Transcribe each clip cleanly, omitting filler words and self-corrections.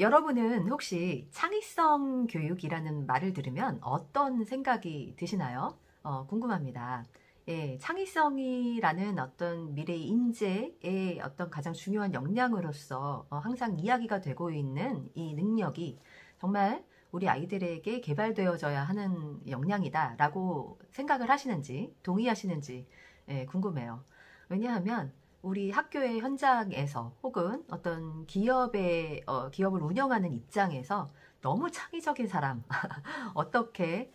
여러분은 혹시 창의성 교육이라는 말을 들으면 어떤 생각이 드시나요? 궁금합니다. 예, 창의성이라는 어떤 미래 인재의 어떤 가장 중요한 역량으로서 항상 이야기가 되고 있는 이 능력이 정말 우리 아이들에게 개발되어져야 하는 역량이다라고 생각을 하시는지, 동의하시는지 궁금해요. 왜냐하면 우리 학교의 현장에서 혹은 어떤 기업을 운영하는 입장에서 너무 창의적인 사람, 어떻게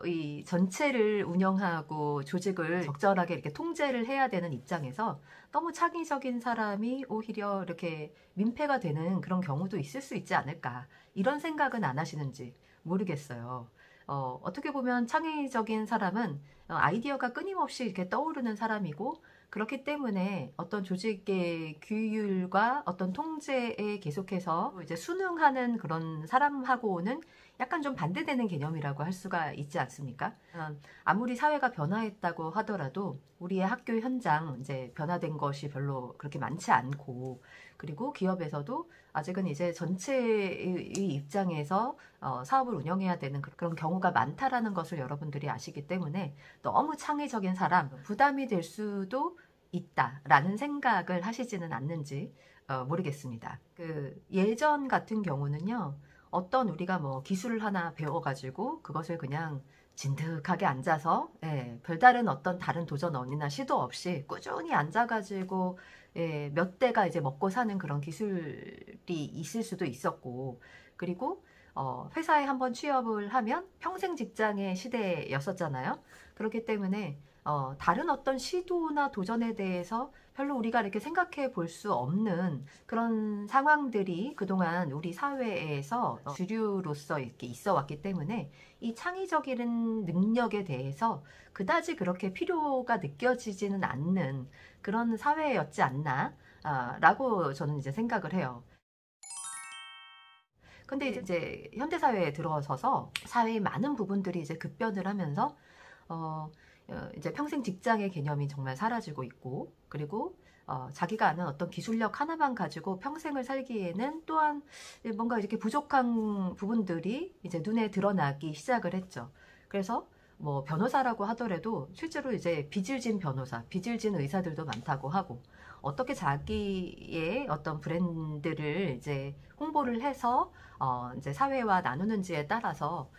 이 전체를 운영하고 조직을 적절하게 이렇게 통제를 해야 되는 입장에서 너무 창의적인 사람이 오히려 이렇게 민폐가 되는 그런 경우도 있을 수 있지 않을까, 이런 생각은 안 하시는지 모르겠어요. 어떻게 보면 창의적인 사람은 아이디어가 끊임없이 이렇게 떠오르는 사람이고, 그렇기 때문에 어떤 조직의 규율과 어떤 통제에 계속해서 이제 순응하는 그런 사람하고는 약간 좀 반대되는 개념이라고 할 수가 있지 않습니까? 아무리 사회가 변화했다고 하더라도 우리의 학교 현장 이제 변화된 것이 별로 그렇게 많지 않고, 그리고 기업에서도 아직은 이제 전체의 입장에서 사업을 운영해야 되는 그런 경우가 많다라는 것을 여러분들이 아시기 때문에 너무 창의적인 사람, 부담이 될 수도 있다라는 생각을 하시지는 않는지 모르겠습니다. 그 예전 같은 경우는요, 어떤 우리가 뭐 기술을 하나 배워가지고 그것을 그냥 진득하게 앉아서 별다른 어떤 다른 도전이나 시도 없이 꾸준히 앉아가지고 몇 대가 이제 먹고 사는 그런 기술이 있을 수도 있었고, 그리고 회사에 한번 취업을 하면 평생 직장의 시대였었잖아요. 그렇기 때문에 다른 어떤 시도나 도전에 대해서 별로 우리가 이렇게 생각해 볼 수 없는 그런 상황들이 그동안 우리 사회에서 주류로서 이렇게 있어 왔기 때문에 이 창의적인 능력에 대해서 그다지 그렇게 필요가 느껴지지는 않는 그런 사회였지 않나, 라고 저는 이제 생각을 해요. 근데 이제 현대사회에 들어서서 사회의 많은 부분들이 이제 급변을 하면서 어, 이제 평생 직장의 개념이 정말 사라지고 있고, 그리고 자기가 아는 어떤 기술력 하나만 가지고 평생을 살기에는 또한 뭔가 이렇게 부족한 부분들이 이제 눈에 드러나기 시작을 했죠. 그래서 뭐 변호사라고 하더라도 실제로 이제 빚을 진 변호사, 빚을 진 의사들도 많다고 하고, 어떻게 자기의 어떤 브랜드를 이제 홍보를 해서 이제 사회와 나누는지에 따라서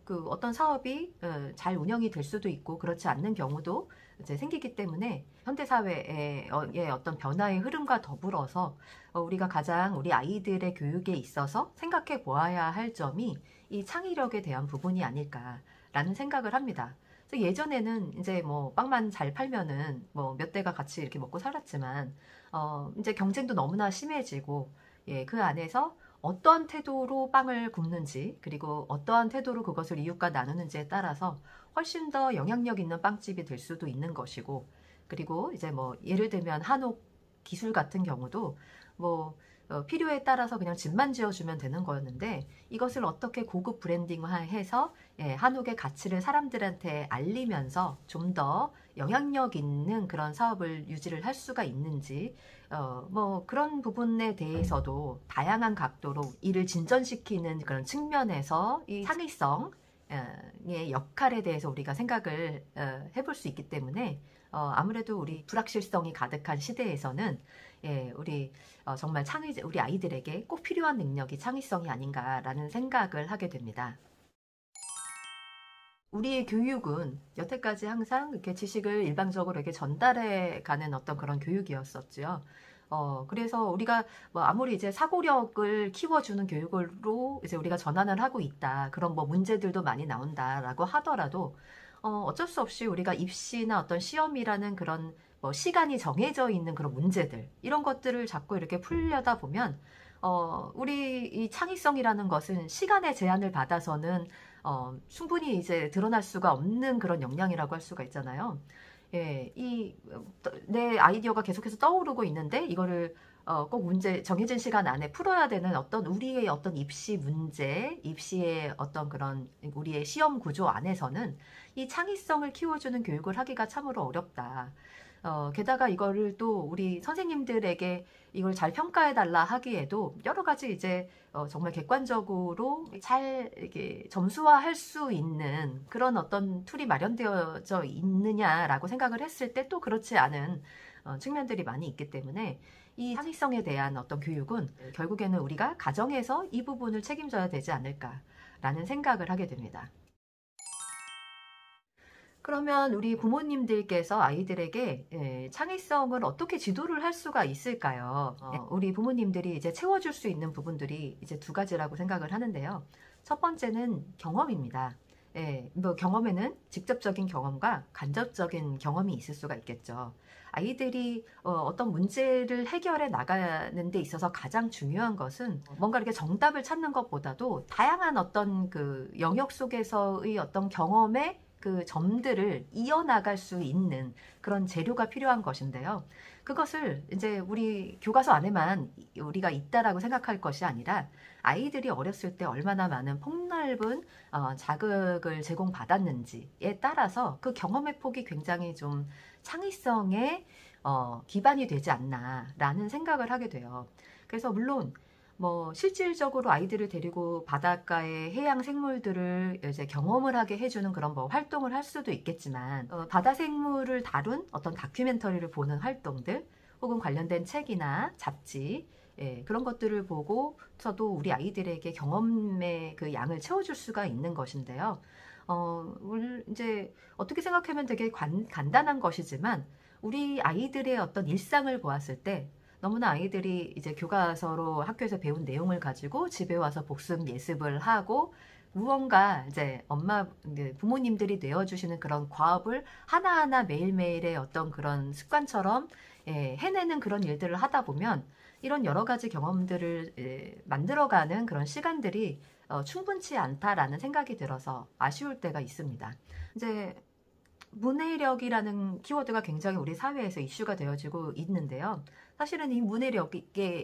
그 어떤 사업이 잘 운영이 될 수도 있고 그렇지 않는 경우도 이제 생기기 때문에 현대 사회의 어떤 변화의 흐름과 더불어서 우리가 가장 우리 아이들의 교육에 있어서 생각해 보아야 할 점이 이 창의력에 대한 부분이 아닐까라는 생각을 합니다. 그래서 예전에는 이제 뭐 빵만 잘 팔면은 뭐 몇 대가 같이 이렇게 먹고 살았지만 이제 경쟁도 너무나 심해지고, 예, 그 안에서 어떠한 태도로 빵을 굽는지, 그리고 어떠한 태도로 그것을 이웃과 나누는지에 따라서 훨씬 더 영향력 있는 빵집이 될 수도 있는 것이고, 그리고 이제 뭐 예를 들면 한옥 기술 같은 경우도 뭐 필요에 따라서 그냥 집만 지어주면 되는 거였는데, 이것을 어떻게 고급 브랜딩화해서 한옥의 가치를 사람들한테 알리면서 좀 더 영향력 있는 그런 사업을 유지를 할 수가 있는지, 뭐 그런 부분에 대해서도 다양한 각도로 이를 진전시키는 그런 측면에서 이 창의성의 역할에 대해서 우리가 생각을 해볼 수 있기 때문에 아무래도 우리 불확실성이 가득한 시대에서는 우리 정말 우리 아이들에게 꼭 필요한 능력이 창의성이 아닌가라는 생각을 하게 됩니다. 우리의 교육은 여태까지 항상 이렇게 지식을 일방적으로 이렇게 전달해 가는 어떤 그런 교육이었었죠. 그래서 우리가 뭐 아무리 이제 사고력을 키워주는 교육으로 이제 우리가 전환을 하고 있다, 그런 뭐 문제들도 많이 나온다라고 하더라도, 어쩔 수 없이 우리가 입시나 어떤 시험이라는 그런 뭐 시간이 정해져 있는 그런 문제들, 이런 것들을 자꾸 이렇게 풀려다 보면, 우리 이 창의성이라는 것은 시간의 제한을 받아서는 충분히 이제 드러날 수가 없는 그런 역량이라고 할 수가 있잖아요. 예, 내 아이디어가 계속해서 떠오르고 있는데 이거를 꼭 정해진 시간 안에 풀어야 되는 어떤 우리의 어떤 입시 문제, 입시의 어떤 그런 우리의 시험 구조 안에서는 이 창의성을 키워주는 교육을 하기가 참으로 어렵다. 게다가 이거를 또 우리 선생님들에게 이걸 잘 평가해달라 하기에도 여러 가지 이제 정말 객관적으로 잘 이렇게 점수화할 수 있는 그런 어떤 툴이 마련되어져 있느냐라고 생각을 했을 때 또 그렇지 않은 측면들이 많이 있기 때문에 이 창의성에 대한 어떤 교육은 결국에는 우리가 가정에서 이 부분을 책임져야 되지 않을까라는 생각을 하게 됩니다. 그러면 우리 부모님들께서 아이들에게 창의성을 어떻게 지도를 할 수가 있을까요? 우리 부모님들이 이제 채워줄 수 있는 부분들이 이제 두 가지라고 생각을 하는데요. 첫 번째는 경험입니다. 뭐 경험에는 직접적인 경험과 간접적인 경험이 있을 수가 있겠죠. 아이들이 어떤 문제를 해결해 나가는 데 있어서 가장 중요한 것은 뭔가 이렇게 정답을 찾는 것보다도 다양한 어떤 그 영역 속에서의 어떤 경험의 그 점들을 이어나갈 수 있는 그런 재료가 필요한 것인데요. 그것을 이제 우리 교과서 안에만 우리가 있다라고 생각할 것이 아니라 아이들이 어렸을 때 얼마나 많은 폭넓은 자극을 제공받았는지에 따라서 그 경험의 폭이 굉장히 좀 창의성에 기반이 되지 않나라는 생각을 하게 돼요. 그래서 물론 뭐 실질적으로 아이들을 데리고 바닷가의 해양 생물들을 이제 경험을 하게 해주는 그런 뭐 활동을 할 수도 있겠지만 바다 생물을 다룬 어떤 다큐멘터리를 보는 활동들 혹은 관련된 책이나 잡지 그런 것들을 보고서도 우리 아이들에게 경험의 그 양을 채워줄 수가 있는 것인데요. 이제 어떻게 생각하면 되게 간단한 것이지만 우리 아이들의 어떤 일상을 보았을 때 너무나 아이들이 이제 교과서로 학교에서 배운 내용을 가지고 집에 와서 복습 예습을 하고 무언가 이제 부모님들이 내어주시는 그런 과업을 하나하나 매일매일의 어떤 그런 습관처럼 해내는 그런 일들을 하다 보면 이런 여러 가지 경험들을 만들어가는 그런 시간들이 충분치 않다라는 생각이 들어서 아쉬울 때가 있습니다. 이제 문해력이라는 키워드가 굉장히 우리 사회에서 이슈가 되어지고 있는데요. 사실은 이 문해력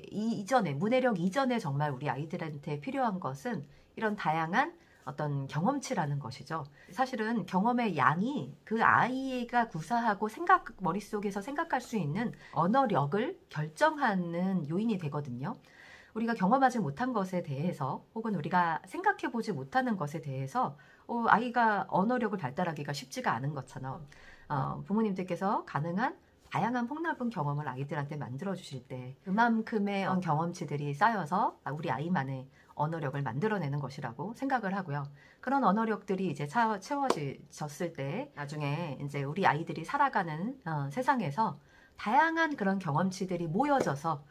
이전에 정말 우리 아이들한테 필요한 것은 이런 다양한 어떤 경험치라는 것이죠. 사실은 경험의 양이 그 아이가 구사하고 머릿속에서 생각할 수 있는 언어력을 결정하는 요인이 되거든요. 우리가 경험하지 못한 것에 대해서 혹은 우리가 생각해보지 못하는 것에 대해서 아이가 언어력을 발달하기가 쉽지가 않은 것처럼 부모님들께서 가능한 다양한 폭넓은 경험을 아이들한테 만들어 주실 때 그만큼의 경험치들이 쌓여서 우리 아이만의 언어력을 만들어내는 것이라고 생각을 하고요. 그런 언어력들이 이제 채워졌을 때 나중에 이제 우리 아이들이 살아가는 세상에서 다양한 그런 경험치들이 모여져서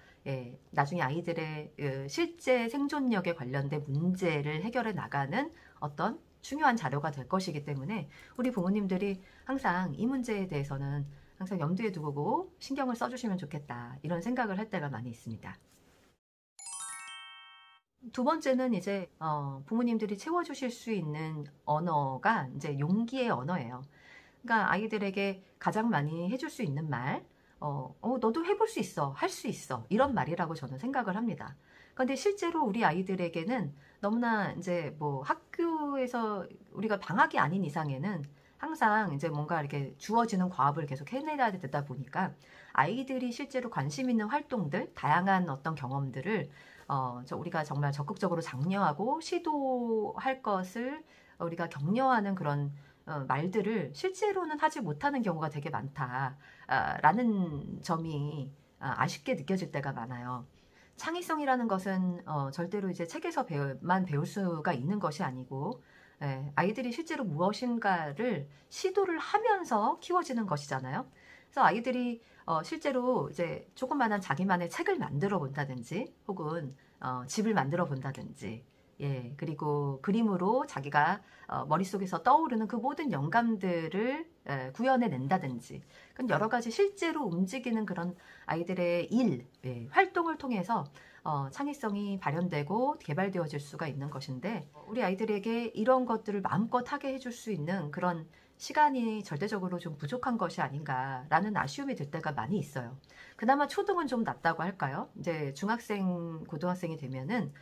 나중에 아이들의 실제 생존력에 관련된 문제를 해결해 나가는 어떤 중요한 자료가 될 것이기 때문에 우리 부모님들이 항상 이 문제에 대해서는 항상 염두에 두고 신경을 써주시면 좋겠다 이런 생각을 할 때가 많이 있습니다. 두 번째는 이제 부모님들이 채워주실 수 있는 언어가 이제 용기의 언어예요. 그러니까 아이들에게 가장 많이 해줄 수 있는 말, 너도 해볼 수 있어, 할 수 있어 이런 말이라고 저는 생각을 합니다. 그런데 실제로 우리 아이들에게는 너무나 이제 뭐 학교에서 우리가 방학이 아닌 이상에는 항상 이제 뭔가 이렇게 주어지는 과업을 계속 해내야 되다 보니까 아이들이 실제로 관심 있는 활동들, 다양한 어떤 경험들을 우리가 정말 적극적으로 장려하고 시도할 것을 우리가 격려하는 그런 말들을 실제로는 하지 못하는 경우가 되게 많다라는 점이 아쉽게 느껴질 때가 많아요. 창의성이라는 것은 절대로 이제 책에서만 배울 수가 있는 것이 아니고 아이들이 실제로 무엇인가를 시도를 하면서 키워지는 것이잖아요. 그래서 아이들이 실제로 이제 조그마한 자기만의 책을 만들어 본다든지 혹은 집을 만들어 본다든지 그리고 그림으로 자기가 머릿속에서 떠오르는 그 모든 영감들을 구현해 낸다든지 여러 가지 실제로 움직이는 그런 아이들의 활동을 통해서 창의성이 발현되고 개발되어질 수가 있는 것인데 우리 아이들에게 이런 것들을 마음껏 하게 해줄 수 있는 그런 시간이 절대적으로 좀 부족한 것이 아닌가라는 아쉬움이 들 때가 많이 있어요. 그나마 초등은 좀 낫다고 할까요? 이제 중학생, 고등학생이 되면은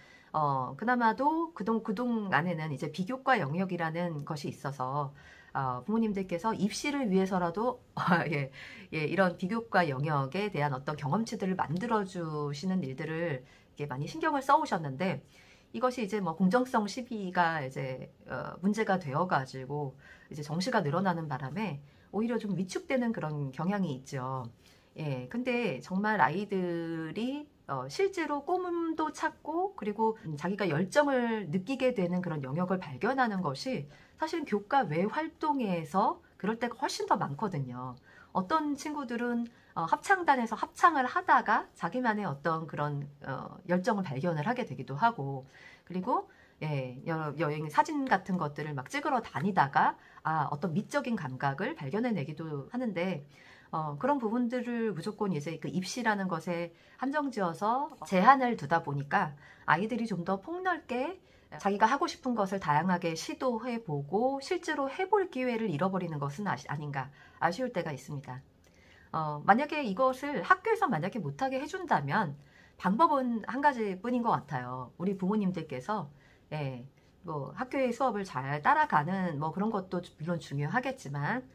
그나마도 그동 안에는 이제 비교과 영역이라는 것이 있어서 부모님들께서 입시를 위해서라도 이런 비교과 영역에 대한 어떤 경험치들을 만들어 주시는 일들을 이렇게 많이 신경을 써 오셨는데, 이것이 이제 뭐 공정성 시비가 이제 문제가 되어 가지고 이제 정시가 늘어나는 바람에 오히려 좀 위축되는 그런 경향이 있죠. 근데 정말 아이들이 실제로 꿈도 찾고, 그리고 자기가 열정을 느끼게 되는 그런 영역을 발견하는 것이 사실은 교과 외 활동에서 그럴 때가 훨씬 더 많거든요. 어떤 친구들은 합창단에서 합창을 하다가 자기만의 어떤 그런 열정을 발견을 하게 되기도 하고, 그리고 여행 사진 같은 것들을 막 찍으러 다니다가 어떤 미적인 감각을 발견해내기도 하는데, 그런 부분들을 무조건 이제 그 입시라는 것에 한정지어서 제한을 두다 보니까 아이들이 좀 더 폭넓게 자기가 하고 싶은 것을 다양하게 시도해보고 실제로 해볼 기회를 잃어버리는 것은 아닌가 아쉬울 때가 있습니다. 만약에 이것을 학교에서 만약에 못하게 해준다면 방법은 한 가지뿐인 것 같아요. 우리 부모님들께서 뭐 학교의 수업을 잘 따라가는 뭐 그런 것도 물론 중요하겠지만,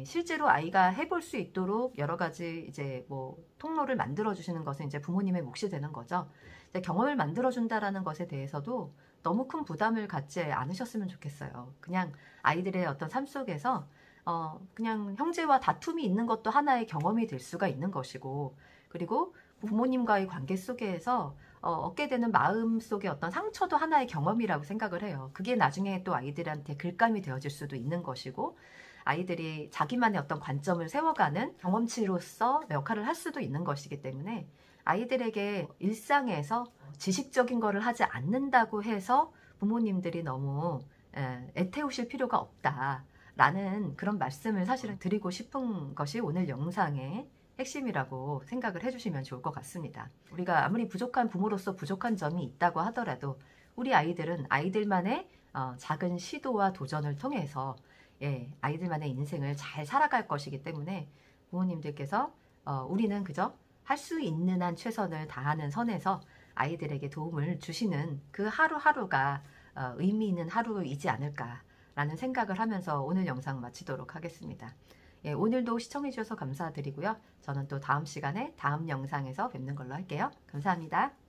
실제로 아이가 해볼 수 있도록 여러 가지 이제 뭐 통로를 만들어 주시는 것은 이제 부모님의 몫이 되는 거죠. 이제 경험을 만들어 준다라는 것에 대해서도 너무 큰 부담을 갖지 않으셨으면 좋겠어요. 그냥 아이들의 어떤 삶 속에서 그냥 형제와 다툼이 있는 것도 하나의 경험이 될 수가 있는 것이고, 그리고 부모님과의 관계 속에서 얻게 되는 마음 속의 어떤 상처도 하나의 경험이라고 생각을 해요. 그게 나중에 또 아이들한테 글감이 되어질 수도 있는 것이고, 아이들이 자기만의 어떤 관점을 세워가는 경험치로서 역할을 할 수도 있는 것이기 때문에, 아이들에게 일상에서 지식적인 거를 하지 않는다고 해서 부모님들이 너무 애태우실 필요가 없다라는 그런 말씀을 사실은 드리고 싶은 것이 오늘 영상의 핵심이라고 생각을 해주시면 좋을 것 같습니다. 우리가 아무리 부족한 부모로서 부족한 점이 있다고 하더라도 우리 아이들은 아이들만의 작은 시도와 도전을 통해서 아이들만의 인생을 잘 살아갈 것이기 때문에, 부모님들께서 우리는 그저 할 수 있는 한 최선을 다하는 선에서 아이들에게 도움을 주시는 그 하루하루가 의미 있는 하루이지 않을까라는 생각을 하면서 오늘 영상 마치도록 하겠습니다. 오늘도 시청해 주셔서 감사드리고요. 저는 또 다음 시간에 다음 영상에서 뵙는 걸로 할게요. 감사합니다.